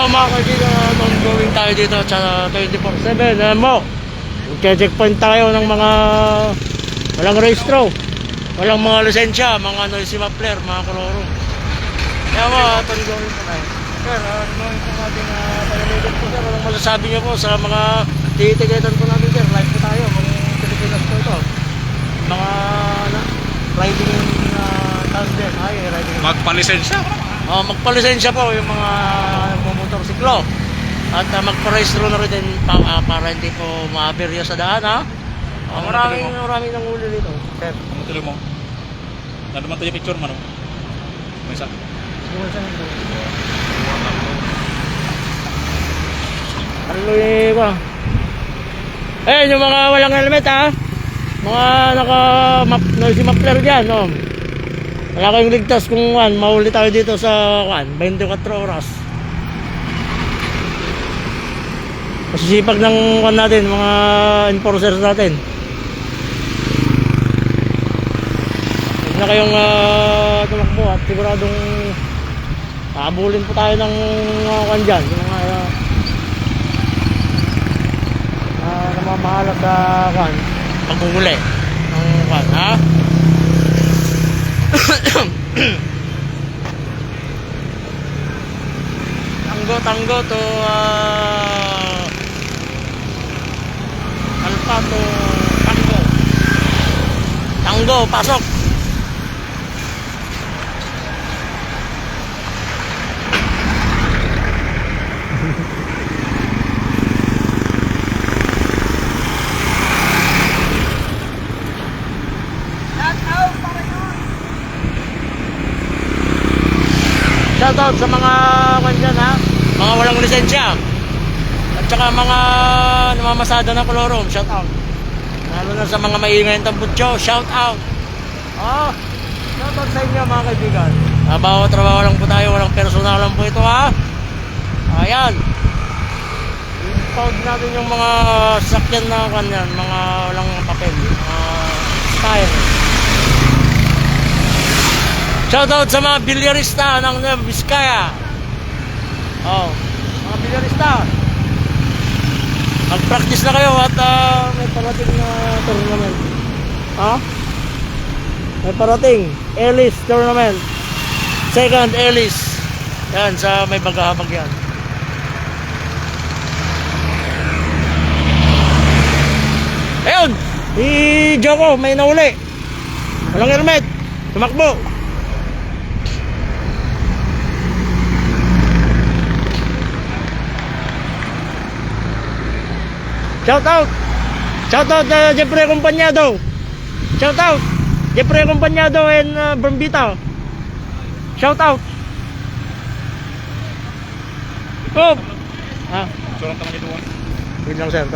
Yo mga kaibigan, ongoing tayo dito sa 24/7. Alam mo, checkpoint tayo ng mga walang rehistro, walang mga lisensya, mga noisy muffler, mga koloro. Kaya mo, ongoing po tayo. Sir, ongoing po natin paliligid po sir. Anong masasabi niyo po sa mga titiketan po natin sir? Live po tayo, mga Pilipinas po ito. Mga riding tandem, riding. Magpalisensya. Magpalisensya po yung mga motorsiklo at magparehistro na rin din para hindi po maaberya sa daan ha. Maraming nanghuli dito. Sir, Ano tuloy mo? Naduman tayo picture mo no? May isa. Aluy ba? Yung mga walang helmet ha. Mga noisy muffler dyan no. Wala kayong ligtas kung mahuli tayo dito sa 24 oras. Masisipag ng natin, mga enforcers natin. Huwag na kayong tumakbo at siguradong habulin po tayo ng dyan. Yung mga namamahalap sa paghuhuli ng ha? Tango to Alpha to Tango, pasok. Shoutout sa mga kanyan ha, mga walang lisensya at saka mga namamasada ng kolorom. Shoutout lalo na sa mga maingay ng tambutso. Shoutout shoutout sa inyo mga kaibigan. Bawat trabaho lang po tayo, walang personal lang po ito ha. Ayan, impound natin yung mga sakyan na kanyan, mga walang papel, mga style. Shoutout sa mga bilyarista ng Nueva Vizcaya. Mga bilyarista, mag-practice na kayo at may parating na tournament. May parating Ellis tournament, second Ellis. Yan sa may Bagahabag yan. Ayun, si Joko may nauli, walang helmet, tumakbo. Shoutout Jeffrey Acompañado. Shoutout Jeffrey Acompañado and Brambita. Shoutout. Surang tangan ito. Wait lang sir,